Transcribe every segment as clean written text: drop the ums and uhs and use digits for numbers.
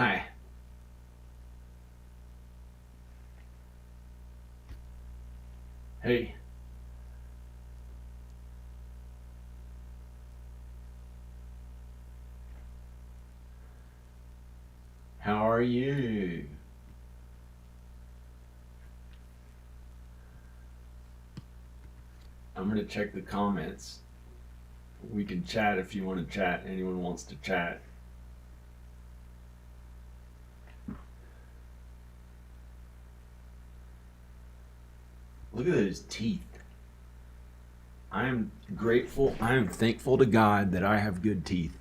Hi. Hey. How are you? I'm gonna check the comments. We can chat if you want to chat. Anyone wants to chat. Look at those teeth. I am grateful. I am thankful to God that I have good teeth.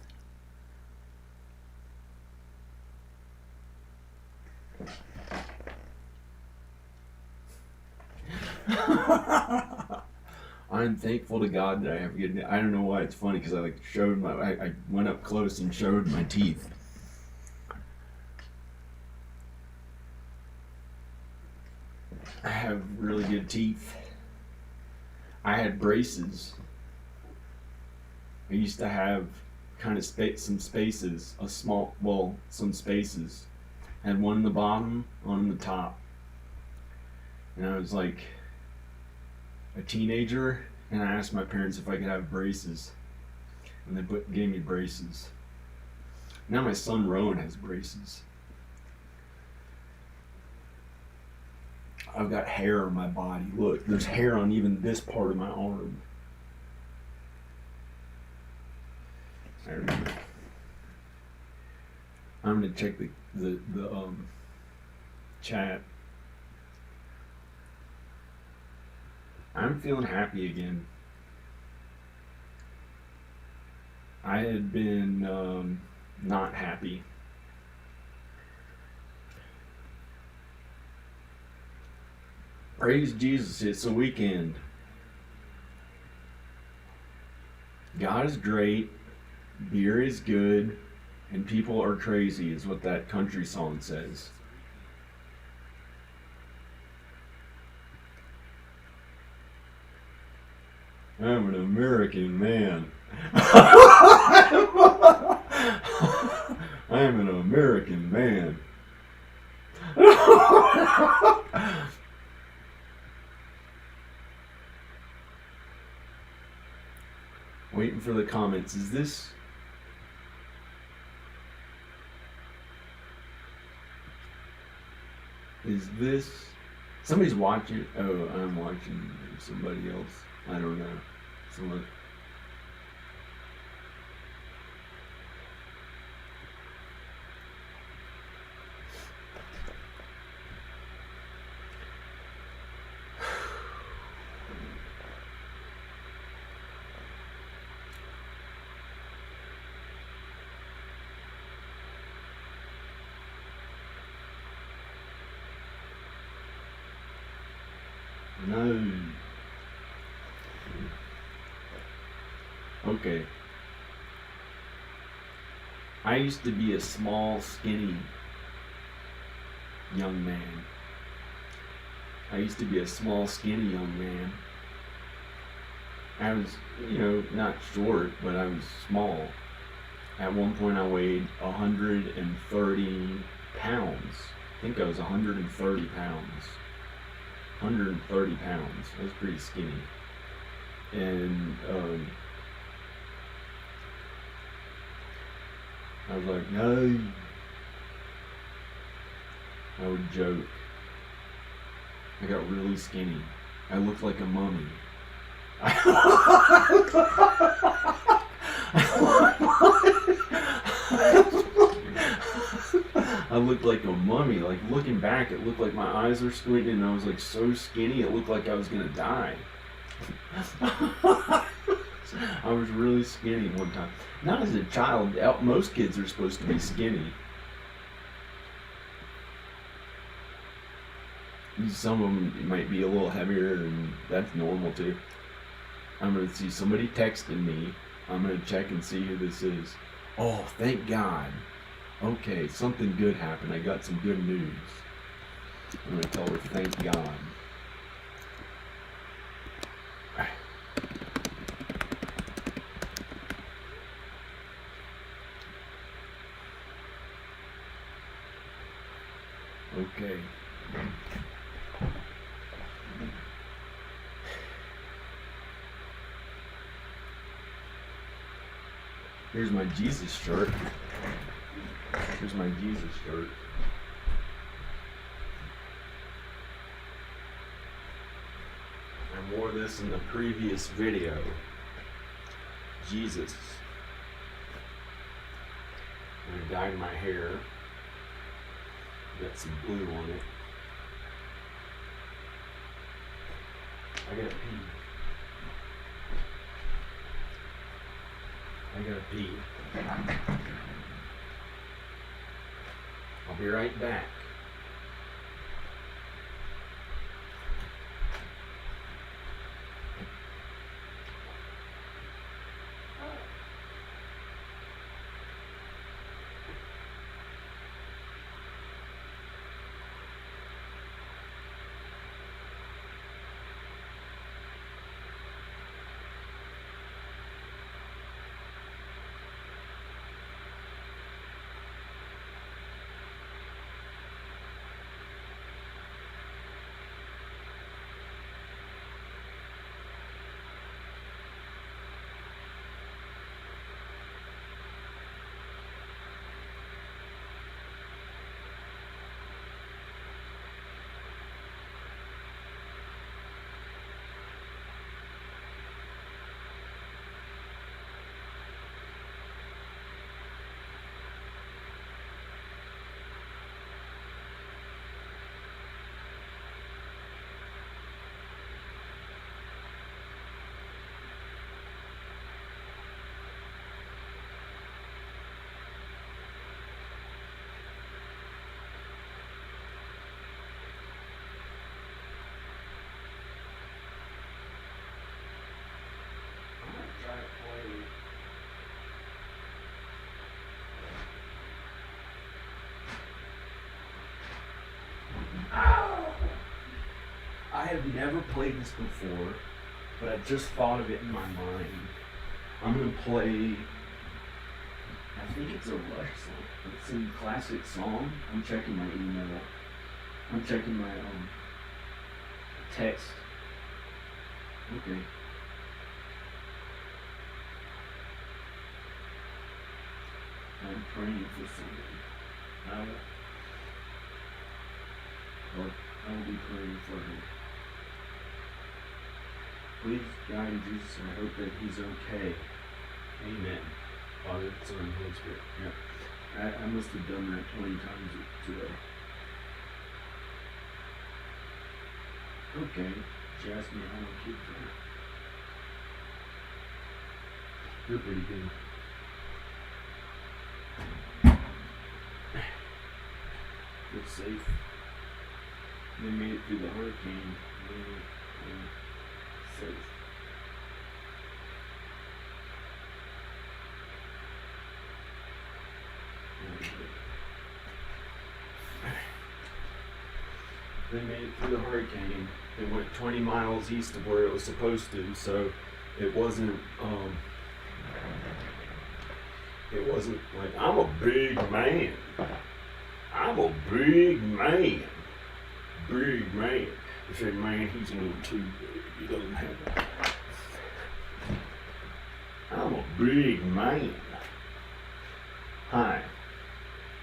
I'm thankful to God that I have good. I don't know why it's funny because I like showed my. I went up close and showed my teeth. I have really good teeth. I had braces. I used to have kind of some spaces, some spaces. I had one in the bottom, one in the top. And I was like a teenager, and I asked my parents if I could have braces. And they gave me braces. Now my son Rowan has braces. I've got hair on my body. Look, there's hair on even this part of my arm. I remember. I'm gonna check the chat. I'm feeling happy again. I had been not happy. Praise Jesus, it's a weekend. God is great, beer is good, and people are crazy, is what that country song says. I'm an American man. I'm an American man. Waiting for the comments. Is this... Somebody's watching? Oh, I'm watching somebody else. I don't know. Someone... No. Okay. I used to be a small, skinny young man. I used to be a small, skinny young man. I was, not short, but I was small. At one point, I weighed 130 pounds. I think I was 130 pounds. 130 pounds. I was pretty skinny. And I was like, no. I would joke. I got really skinny. I looked like a mummy. I looked like a mummy. Like, looking back, it looked like my eyes were squinting and I was like so skinny it looked like I was gonna die. I was really skinny one time. Not as a child. Most kids are supposed to be skinny. Some of them might be a little heavier, and that's normal too. I'm going to see somebody texting me. I'm going to check and see who this is. Oh, thank God. Okay, something good happened. I got some good news. I'm going to tell her thank God. Okay. Here's my Jesus shirt. Here's my Jesus shirt. I wore this in the previous video. Jesus. And I dyed my hair. Got some blue on it. I gotta pee. I'll be right back. I have never played this before, but I just thought of it in my mind. I'm gonna play, I think it's a Rush song. It's some classic song. I'm checking my email. I'm checking my text. Okay. I'm praying for somebody. I will be praying for him. Please, God in Jesus, I hope that he's okay. Amen. Father, Son, and Holy Spirit. Yeah. I must have done that 20 times today. Okay. She asked me how my kids are. You're pretty good. It's safe. They made it through the hurricane. Safe. They made it through the hurricane. It went 20 miles east of where it was supposed to, so it wasn't like, I'm a big man. I'm a big man. Big man. They say, man, he's a little too big. He doesn't have that. I'm a big man. Hi.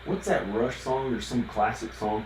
What's that Rush song or some classic song?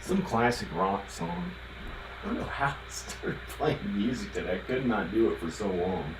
Some classic rock song. I don't know how I started playing music that I could not do it for so long.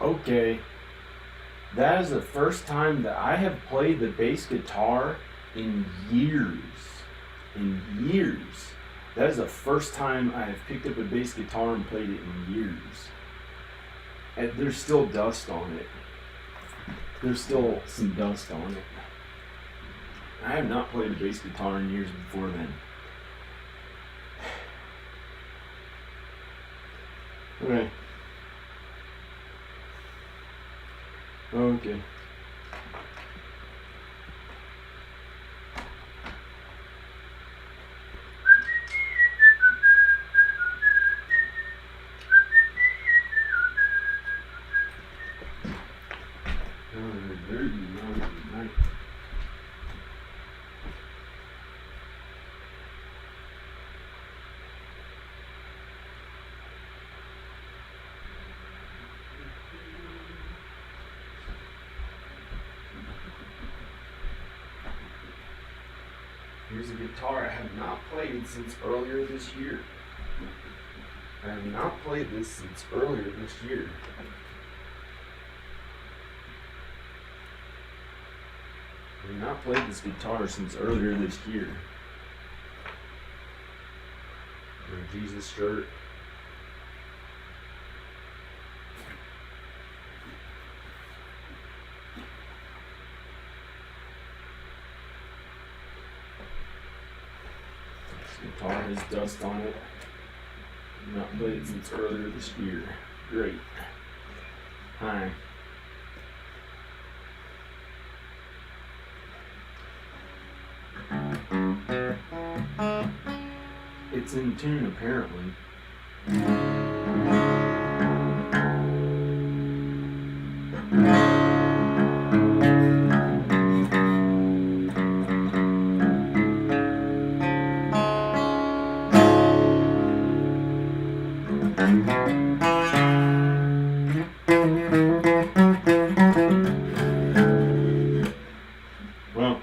Okay, that is the first time that I have played the bass guitar in years. In years. That is the first time I have picked up a bass guitar and played it in years. And there's still dust on it. There's still some dust on it. I have not played a bass guitar in years before then. Okay. Okay. Very nice. Here's a guitar I have not played since earlier this year. I have not played this since earlier this year. I have not played this guitar since earlier this year. My Jesus shirt. This guitar has dust on it. Not played it since earlier this year. Great. Hi. It's in tune apparently. Well,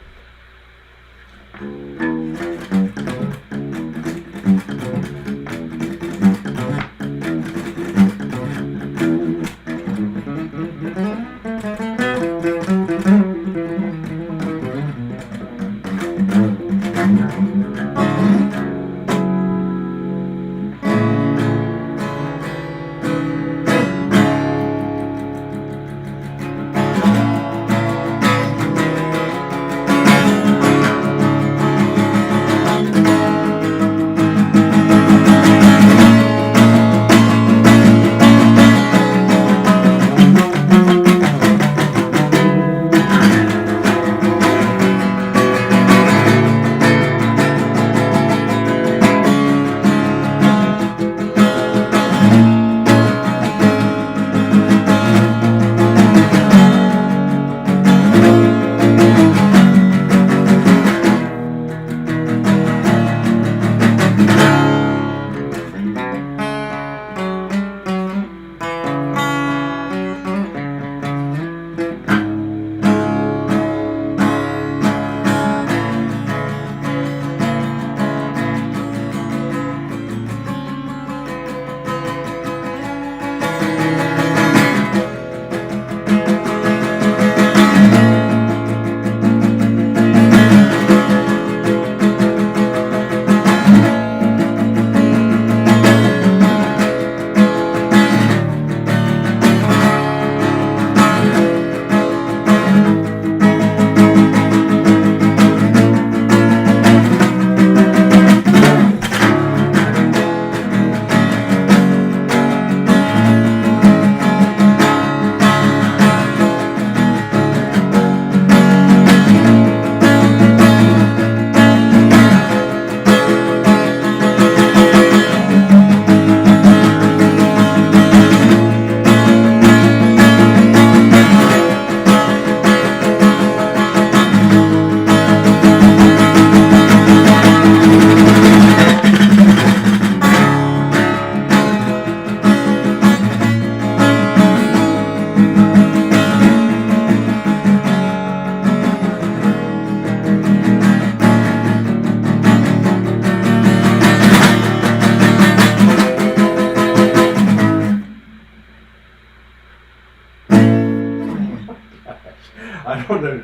I don't know.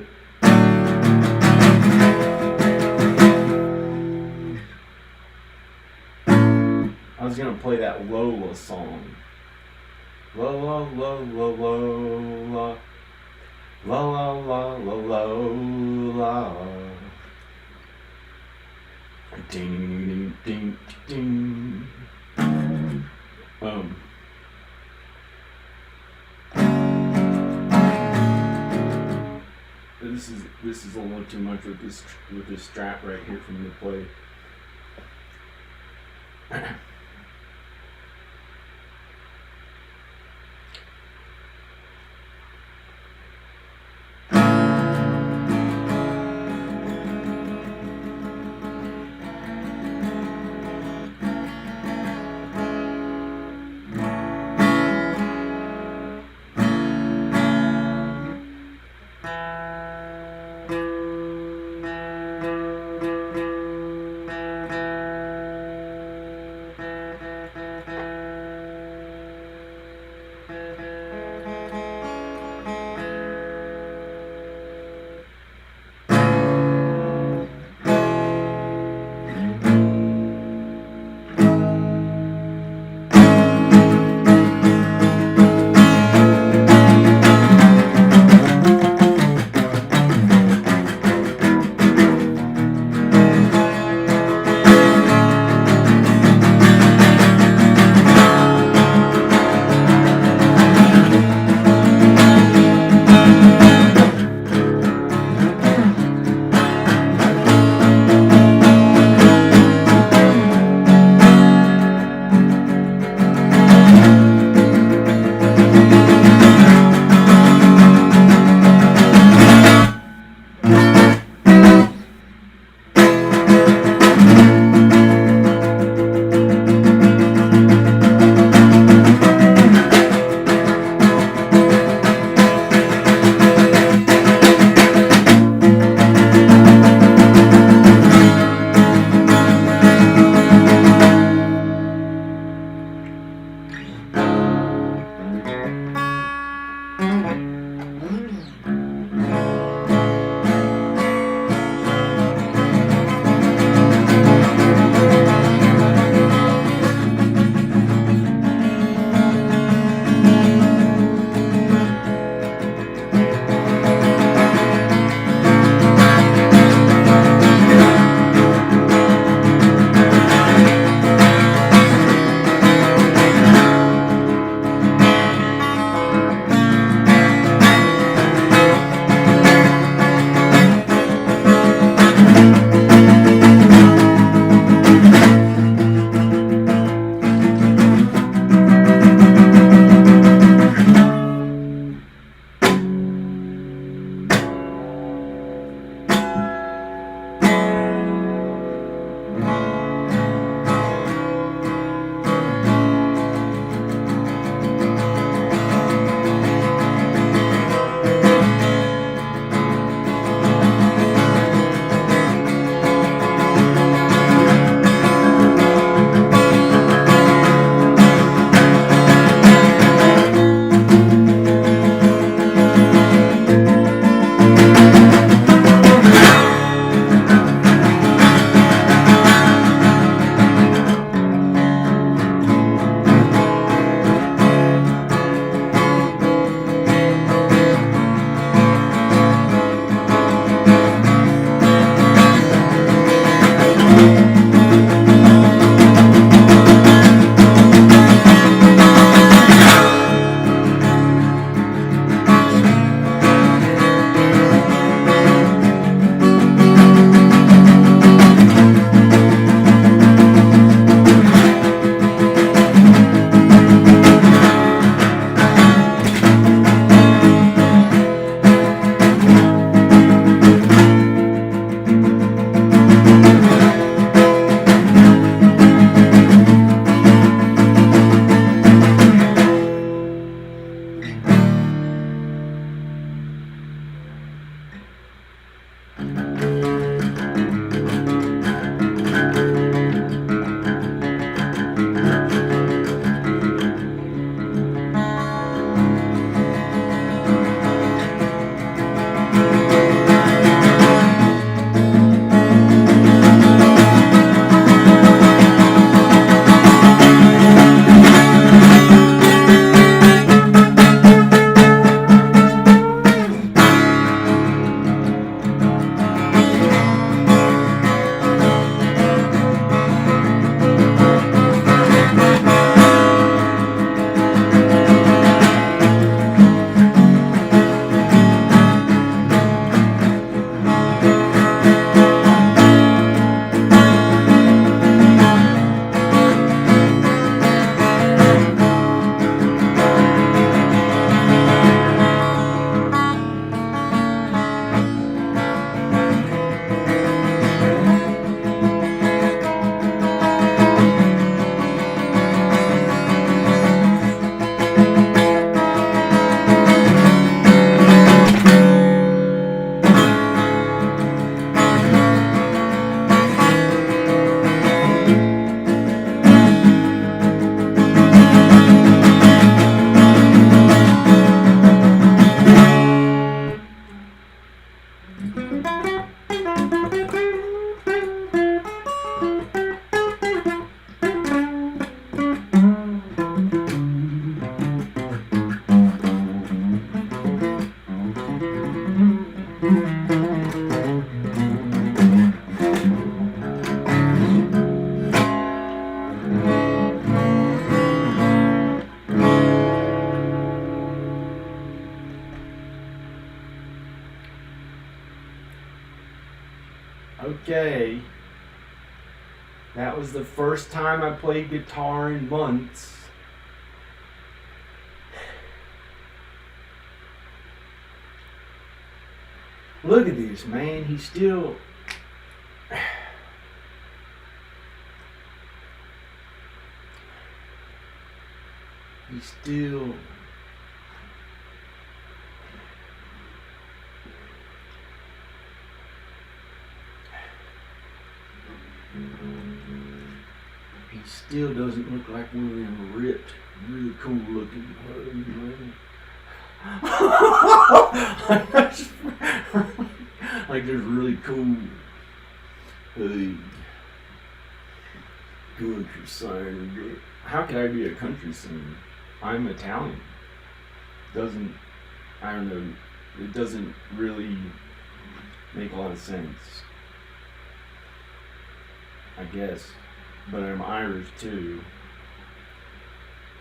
I was gonna play that Lola song. La la la la la la la la la la la. Ding ding ding ding. This is a little too much with this strap right here for me to play. Okay. That was the first time I played guitar in months. Look at this, man. He's still... He's still... He still doesn't look like one of them ripped, really cool looking like there's really cool country singer. How can I be a country singer? I'm Italian. I don't know, it doesn't really make a lot of sense, I guess. But I'm Irish too.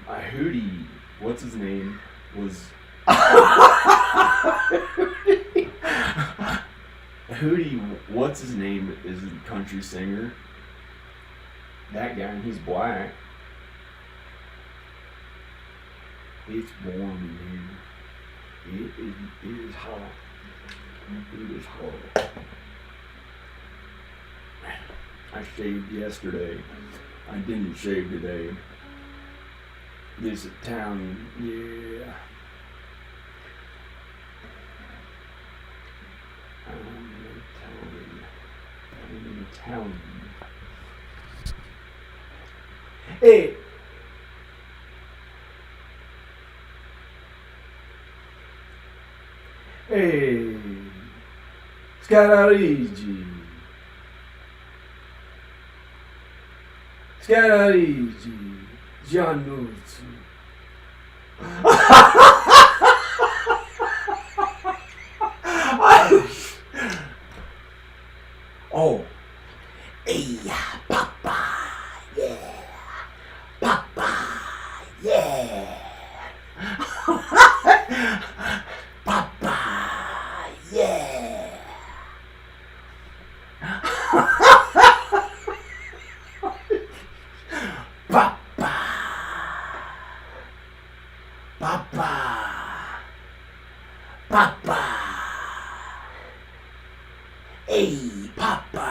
Hootie, what's his name, was Hootie, what's his name, is a country singer. That guy, and he's black. It's warm in here. It is hot. It is hot. I shaved yesterday. I didn't shave today. This Italian, yeah. I'm Italian. Hey! Hey! Scararigi! Scararigi! Giannuzzi! Oh! Hey, Papa! Yeah! Papa! Yeah! Papa! Yeah! Papa! Papa! Papa! Hey, Papa!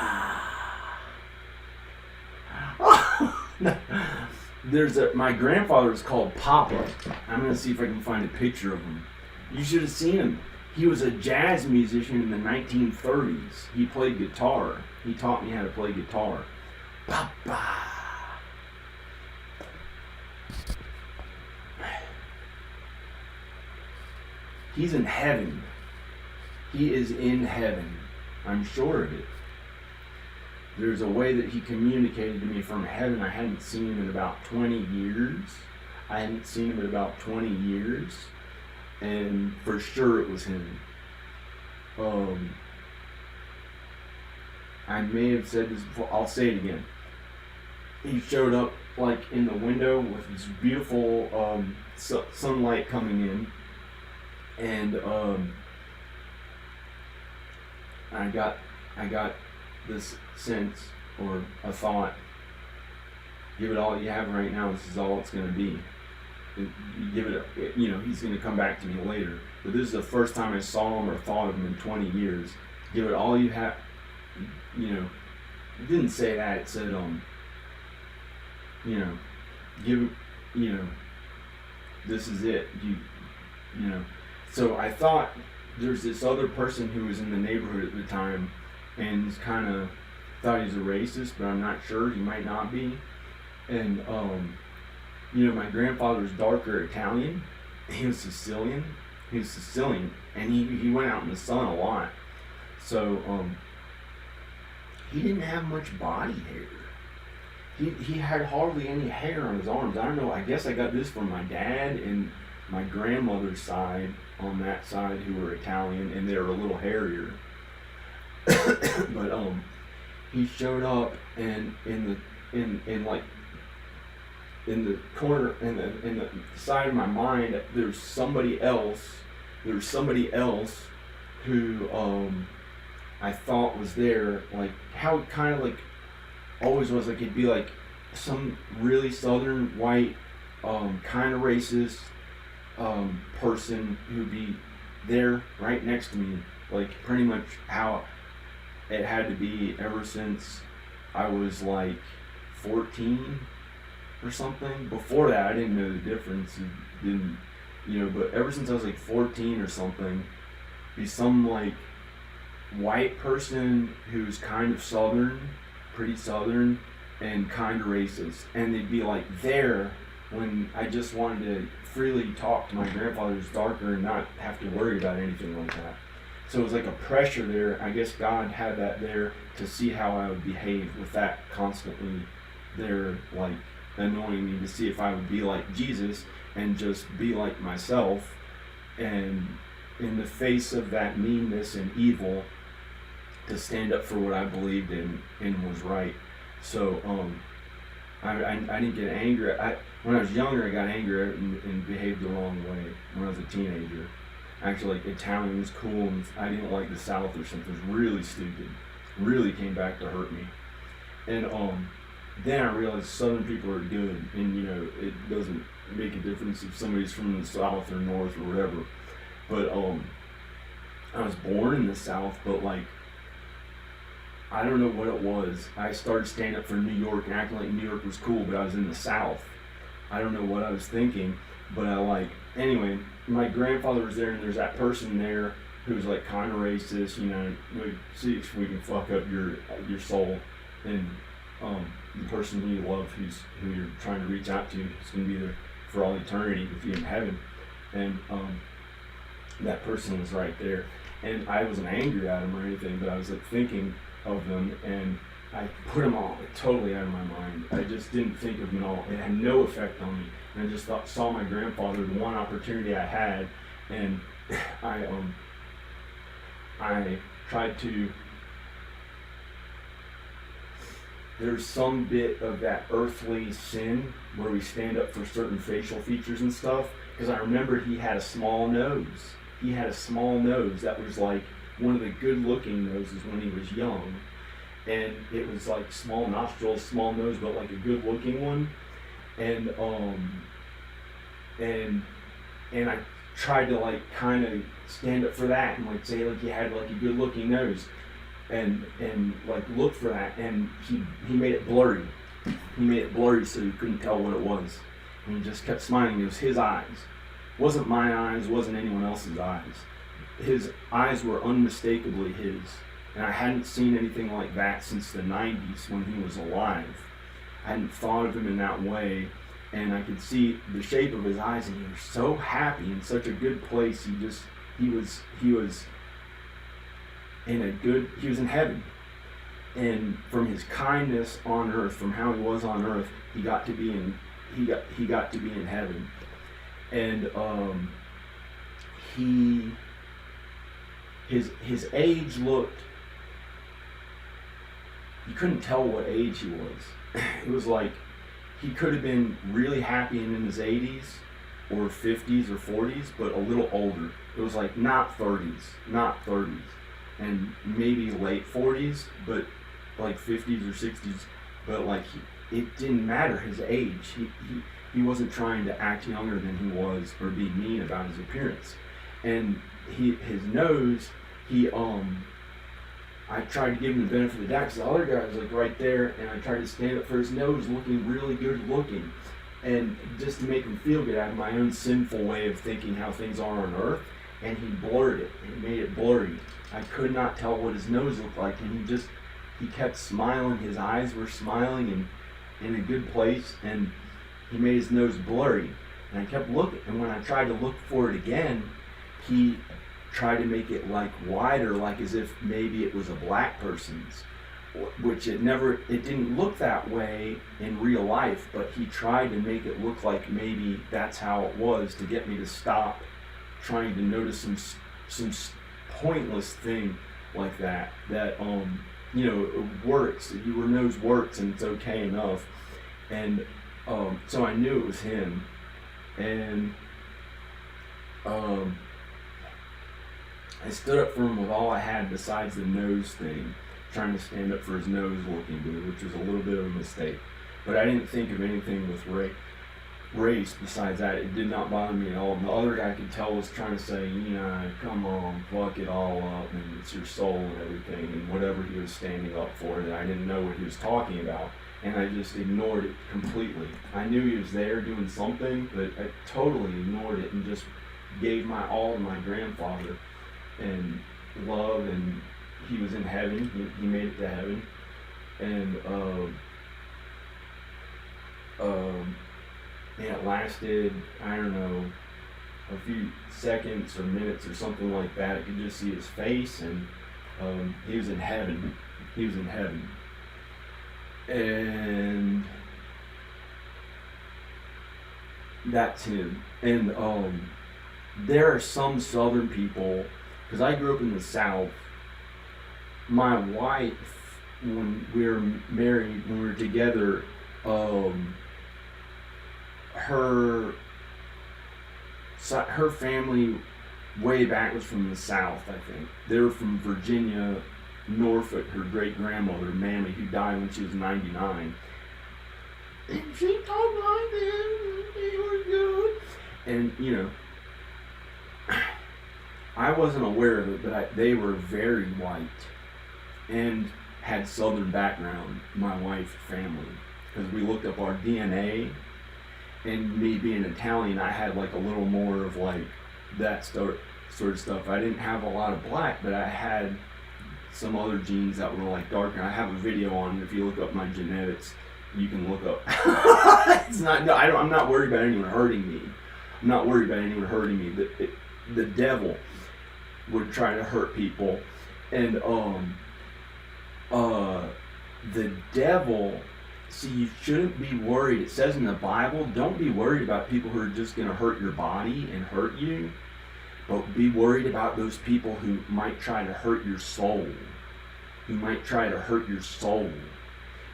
My grandfather is called Papa. I'm gonna see if I can find a picture of him. You should have seen him. He was a jazz musician in the 1930s. He played guitar. He taught me how to play guitar. Papa! He's in heaven. He is in heaven. I'm sure of it. There's a way that he communicated to me from heaven. I hadn't seen him in about 20 years. And for sure it was him. I may have said this before. I'll say it again. He showed up like in the window with this beautiful sunlight coming in. And I got this sense or a thought, give it all you have right now, this is all it's going to be. Give it, he's going to come back to me later. But this is the first time I saw him or thought of him in 20 years. Give it all you have, it didn't say that, it said, give, this is it, So I thought there's this other person who was in the neighborhood at the time and kind of thought he's a racist, but I'm not sure. He might not be. And, my grandfather's darker Italian. He was Sicilian. And he went out in the sun a lot. So, he didn't have much body hair. He had hardly any hair on his arms. I don't know. I guess I got this from my dad and my grandmother's side, on that side, who were Italian, and they were a little hairier. But he showed up, and in the corner, in the side of my mind, there's somebody else who I thought was there, like how it kind of like always was, like it'd be like some really southern white, kind of racist, person who'd be there right next to me, like pretty much how it had to be ever since I was like 14 or something. Before that, I didn't know the difference. It didn't, but ever since I was like 14 or something, be some like white person who's kind of southern, pretty southern, and kind of racist. And they'd be like there when I just wanted to freely talk to my grandfather who's darker and not have to worry about anything like that. So it was like a pressure there. I guess God had that there to see how I would behave with that constantly there, like annoying me, to see if I would be like Jesus and just be like myself. And in the face of that meanness and evil, to stand up for what I believed in and was right. So I didn't get angry. When I was younger, I got angry and behaved the wrong way when I was a teenager. Actually, like Italian was cool, and I didn't like the South or something. It was really stupid. Really came back to hurt me. And then I realized Southern people are good, and it doesn't make a difference if somebody's from the South or North or whatever. But I was born in the South, but like I don't know what it was. I started standing up for New York and acting like New York was cool, but I was in the South. I don't know what I was thinking, but anyway, my grandfather was there, and there's that person there who's like kind of racist, we see if we can fuck up your soul, and the person who you love, who you're trying to reach out to, is going to be there for all eternity with you in heaven, and that person was right there, and I wasn't angry at him or anything, but I was like thinking of them, and I put them all totally out of my mind. I just didn't think of them at all. It had no effect on me. And I just saw my grandfather, the one opportunity I had, and I tried to. There's some bit of that earthly sin where we stand up for certain facial features and stuff. Because I remember he had a small nose. He had a small nose that was like one of the good-looking noses when he was young. And it was like small nostrils, small nose, but like a good-looking one. And I tried to like kind of stand up for that and like say like he had like a good-looking nose, and like look for that. And he made it blurry. He made it blurry so you couldn't tell what it was. And he just kept smiling. It was his eyes. It wasn't my eyes. It wasn't anyone else's eyes. His eyes were unmistakably his. And I hadn't seen anything like that since the 90s when he was alive. I hadn't thought of him in that way, and I could see the shape of his eyes, and he was so happy in such a good place. He was in heaven. And from his kindness on earth, from how he was on earth, he got to be in heaven. And his age looked, you couldn't tell what age he was. It was like he could have been really happy and in his 80s or 50s or 40s, but a little older. It was like not 30s, and maybe late 40s, but like 50s or 60s. But like it didn't matter his age. He wasn't trying to act younger than he was or be mean about his appearance. And his nose, I tried to give him the benefit of the doubt because the other guy was like right there, and I tried to stand up for his nose looking really good looking. And just to make him feel good, out of my own sinful way of thinking how things are on earth, and he blurred it. He made it blurry. I could not tell what his nose looked like, and he kept smiling. His eyes were smiling and in a good place, and he made his nose blurry. And I kept looking, and when I tried to look for it again, he tried to make it like wider, like as if maybe it was a black person's, which it didn't look that way in real life, but he tried to make it look like maybe that's how it was, to get me to stop trying to notice some pointless thing like that it works. Your nose works and it's okay enough. And so I knew it was him. And I stood up for him with all I had besides the nose thing, trying to stand up for his nose looking good, which was a little bit of a mistake. But I didn't think of anything with race besides that. It did not bother me at all. And the other guy could tell was trying to say, come on, fuck it all up, and it's your soul and everything, and whatever he was standing up for, that I didn't know what he was talking about. And I just ignored it completely. I knew he was there doing something, but I totally ignored it and just gave my all to my grandfather and love, and he was in heaven. He made it to heaven. And it lasted, I don't know, a few seconds or minutes or something like that. I could just see his face, and he was in heaven. He was in heaven. And that's him. And there are some Southern people, because I grew up in the South. My wife, when we were married, when we were together, her family way back was from the South, I think. They were from Virginia, Norfolk. Her great-grandmother, Mammy, who died when she was 99. And she talked like this, and they were good. And, I wasn't aware of it, but they were very white and had Southern background, my wife's family. Because we looked up our DNA, and me being Italian, I had like a little more of like that sort of stuff. I didn't have a lot of black, but I had some other genes that were like darker. I have a video on it. If you look up my genetics, you can look up. I'm not worried about anyone hurting me. I'm not worried about anyone hurting me. The devil would try to hurt people, and the devil. See, you shouldn't be worried. It says in the Bible, don't be worried about people who are just going to hurt your body and hurt you, but be worried about those people who might try to hurt your soul. Who might try to hurt your soul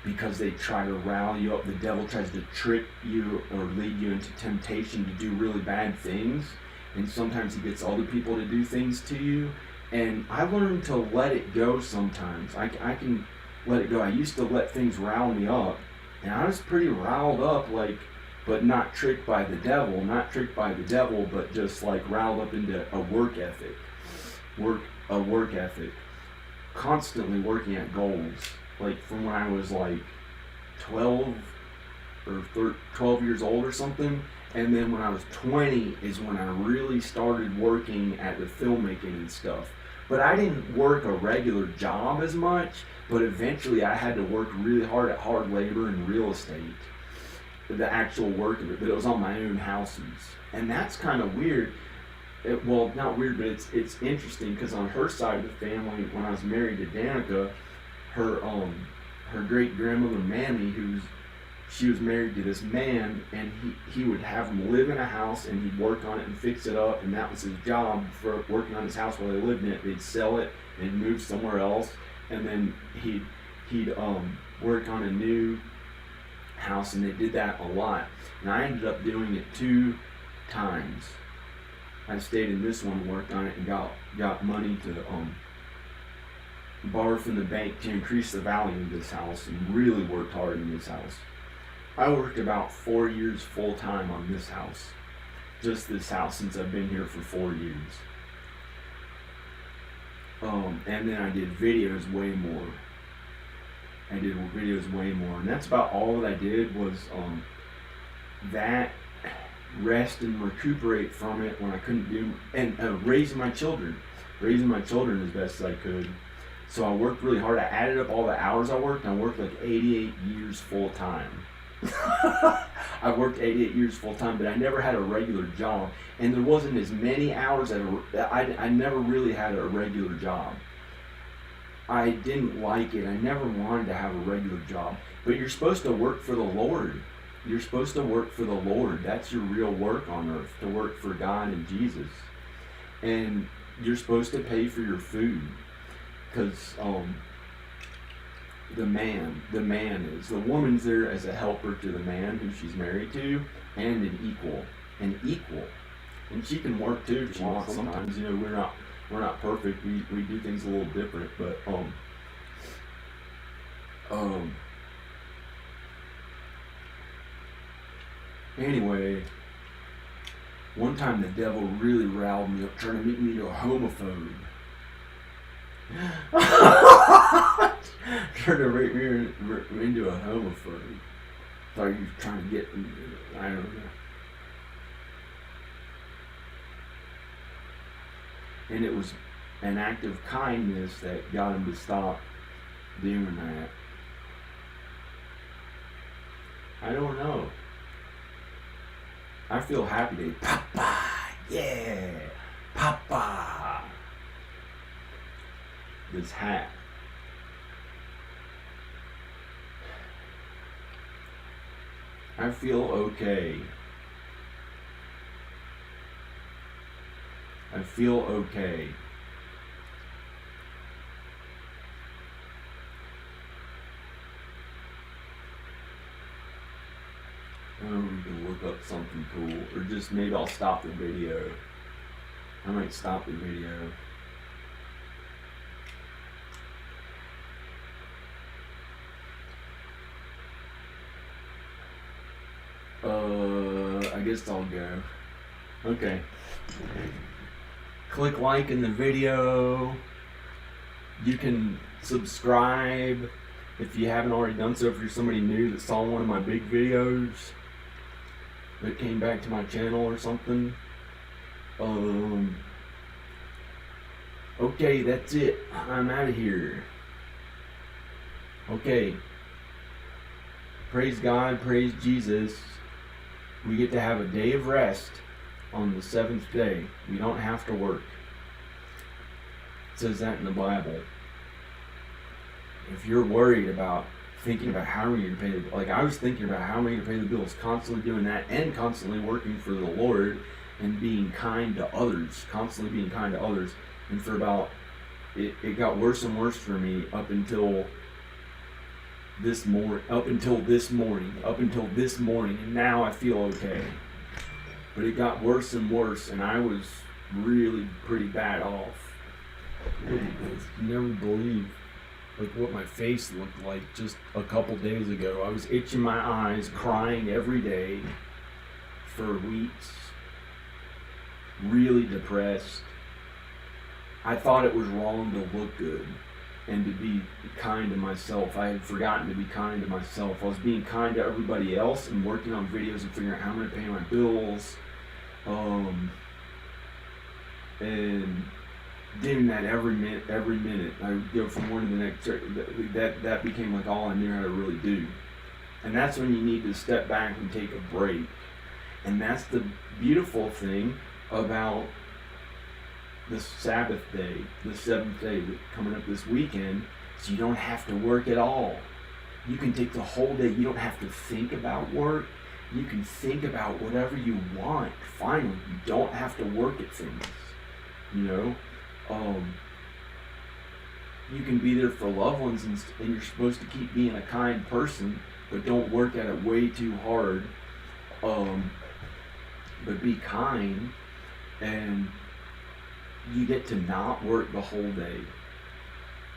because they try to rally you up. The devil tries to trick you or lead you into temptation to do really bad things, and sometimes he gets other people to do things to you. And I learned to let it go sometimes. I can let it go. I used to let things rile me up, and I was pretty riled up, but not tricked by the devil, but just like riled up into a work ethic, constantly working at goals, like from when I was like 12 years old or something. And then when I was 20 is when I really started working at the filmmaking and stuff. But I didn't work a regular job as much, but eventually I had to work really hard at hard labor and real estate, the actual work of it, but it was on my own houses. And that's kind of weird. Well, not weird, but it's interesting, because on her side of the family, when I was married to Danica, her great-grandmother Mammy, she was married to this man, and he would have them live in a house, and he'd work on it and fix it up, and that was his job for working on his house while they lived in it. They'd sell it and move somewhere else, and then he'd work on a new house, and they did that a lot. And I ended up doing it 2 times. I stayed in this one, worked on it, and got money to borrow from the bank to increase the value of this house, and really worked hard in this house. I worked about 4 years full time on this house, just this house, since I've been here for 4 years. And then I did videos way more. And that's about all that I did was that, rest and recuperate from it when I couldn't do, and raising my children as best as I could. So I worked really hard. I added up all the hours I worked, and I worked like 88 years full time. I worked 88 years full time, but I never had a regular job, and there wasn't as many hours I never really had a regular job. I didn't like it. I never wanted to have a regular job. But you're supposed to work for the Lord. You're supposed to work for the Lord. That's your real work on earth, to work for God and Jesus. And you're supposed to pay for your food, because the woman's there as a helper to the man who she's married to, and an equal. And she can work too if she wants. Sometimes, we're We're not perfect. We do things a little different, but anyway, one time the devil really riled me up, trying to make me into a homophobe. Trying to make me into a homophobe. Thought he was trying to get me. I don't know. And it was an act of kindness that got him to stop doing that. I don't know. I feel happy today. Papa! Yeah! Papa! This hat. I feel okay. I feel okay. We can look up something cool, or just maybe I'll stop the video. I might stop the video. I guess I'll go. Okay. Click like in the video. You can subscribe if you haven't already done so. If you're somebody new that saw one of my big videos that came back to my channel or something. Okay, that's it. I'm out of here. Okay. Praise God, praise Jesus. We get to have a day of rest on the 7th day. We don't have to work. It says that in the Bible. If you're worried about thinking about how are you going to pay the, like I was thinking about how am I going to pay the bills, constantly doing that and constantly working for the Lord and being kind to others, constantly being kind to others. And for about, it got worse and worse for me up until this morning, and now I feel okay. But it got worse and worse, and I was really pretty bad off. You never believe like what my face looked like just a couple days ago. I was itching my eyes, crying every day for weeks, really depressed. I thought it was wrong to look good and to be kind to myself. I had forgotten to be kind to myself. I was being kind to everybody else and working on videos and figuring out how I'm going to pay my bills. And doing that every minute. I would go from one to the next. That became like all I knew how to really do. And that's when you need to step back and take a break. And that's the beautiful thing about the Sabbath day, the 7th day coming up this weekend, is you don't have to work at all. You can take the whole day. You don't have to think about work. You can think about whatever you want. Finally, you don't have to work at things. You know, you can be there for loved ones, and you're supposed to keep being a kind person, but don't work at it way too hard. But be kind, and you get to not work the whole day.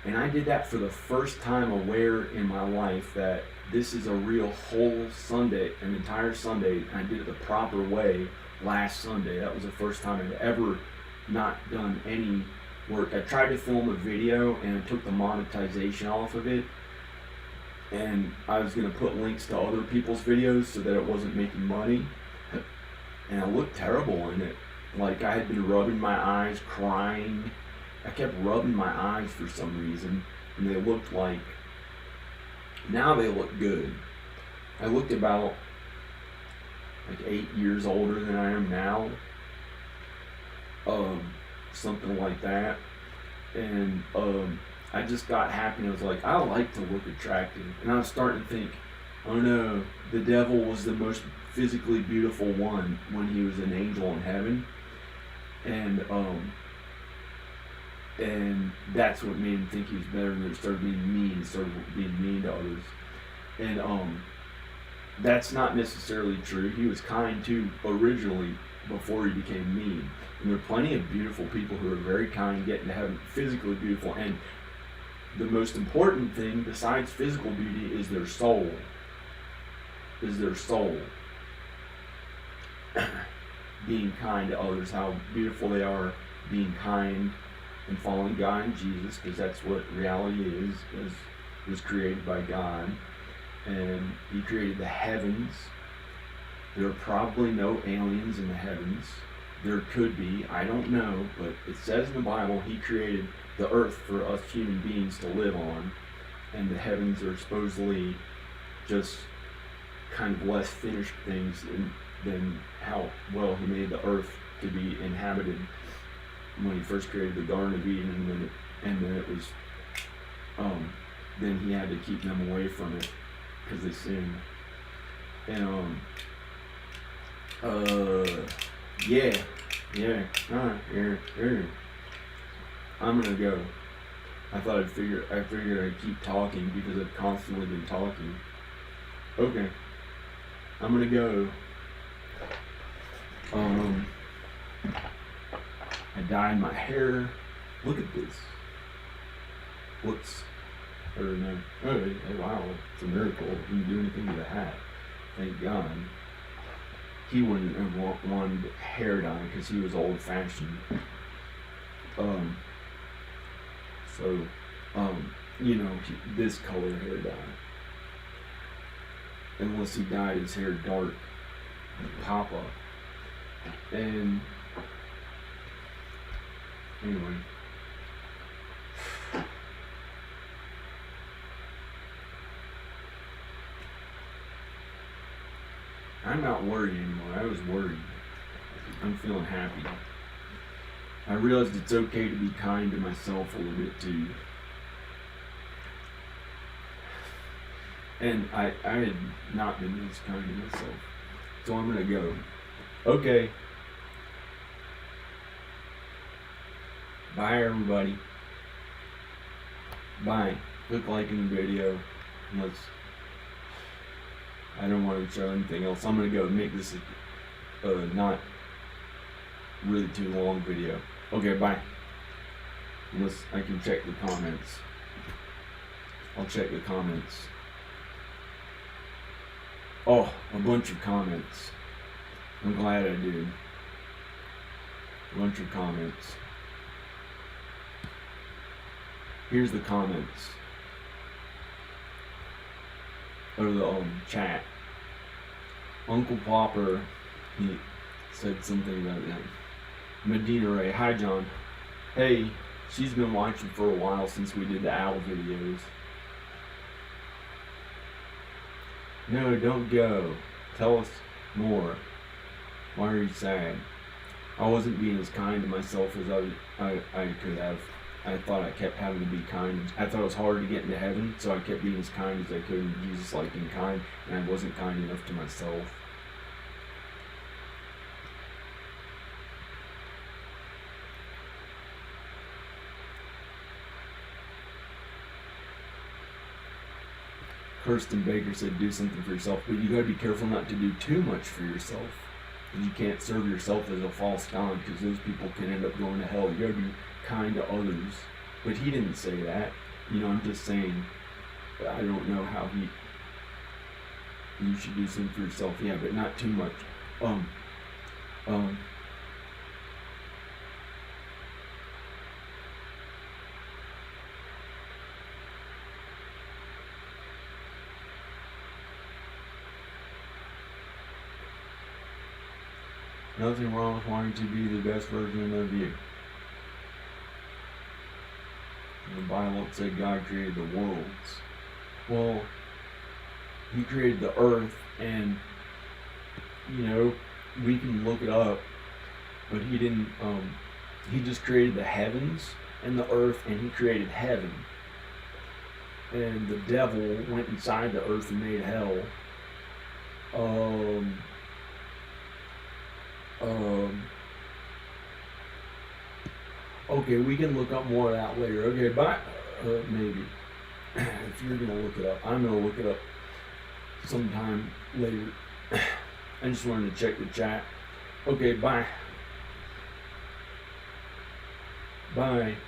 And I did that for the first time aware in my life that this is a real whole Sunday, an entire Sunday, and I did it the proper way last Sunday. That was the first time I'd ever not done any work. I tried to film a video and I took the monetization off of it, and I was going to put links to other people's videos so that it wasn't making money, and I looked terrible in it. Like I had been rubbing my eyes, crying. I kept rubbing my eyes for some reason, and they looked like, now they look good. I looked about like 8 years older than I am now. Something like that. And I just got happy, and I was like, I like to look attractive. And I was starting to think, oh no, the devil was the most physically beautiful one when he was an angel in heaven. And that's what made him think he was better, and he started being mean, to others. And that's not necessarily true. He was kind too originally, before he became mean. And there are plenty of beautiful people who are very kind, get into heaven, physically beautiful, and the most important thing besides physical beauty is their soul. Is their soul. Being kind to others, how beautiful they are, being kind and following God and Jesus, because that's what reality is was created by God, and he created the heavens. There are probably no aliens in the heavens. There could be, I don't know, but it says in the Bible he created the earth for us human beings to live on, and the heavens are supposedly just kind of less finished things than how well he made the earth to be inhabited when he first created the Garden of Eden, and then it was then he had to keep them away from it because they sinned. And yeah, I'm gonna go. I figured I'd keep talking because I've constantly been talking. Okay, I'm gonna go. I dyed my hair. Look at this. Looks, or no, oh wow, it's a miracle. He didn't do anything to the hat. Thank God. He wouldn't have wanted hair dye because he was old fashioned. This color hair dye. Unless he dyed his hair dark, Papa. And anyway. I'm not worried anymore. I was worried. I'm feeling happy. I realized it's okay to be kind to myself a little bit too. And I had not been this kind to myself. So I'm gonna go. Okay. Bye everybody. Bye. Click like in the video. I don't want to show anything else. I'm gonna go make this a not really too long video. Okay, bye. Unless I can check the comments. I'll check the comments. Oh, a bunch of comments. I'm glad I did. A bunch of comments. Here's the comments. Or the chat. Uncle Popper, he said something about that. Medina Ray, hi John. Hey, she's been watching for a while since we did the owl videos. No, don't go. Tell us more. Why are you sad? I wasn't being as kind to myself as I could have. I thought I kept having to be kind. I thought it was hard to get into heaven, so I kept being as kind as I could. And Jesus liked being kind, and I wasn't kind enough to myself. Kirsten Baker said, do something for yourself, but you gotta be careful not to do too much for yourself. And you can't serve yourself as a false god, because those people can end up going to hell. You gotta be kind to others. But he didn't say that. I'm just saying, I don't know how you should do something for yourself. Yeah, but not too much. Nothing wrong with wanting to be the best version of you. The Bible said God created the worlds. Well, he created the earth, and we can look it up, but he didn't. He just created the heavens and the earth, and he created heaven. And the devil went inside the earth and made hell. Okay, we can look up more of that later. Okay, bye. Maybe. If you're gonna look it up, I'm gonna look it up sometime later. I just wanted to check the chat. Okay, bye. Bye.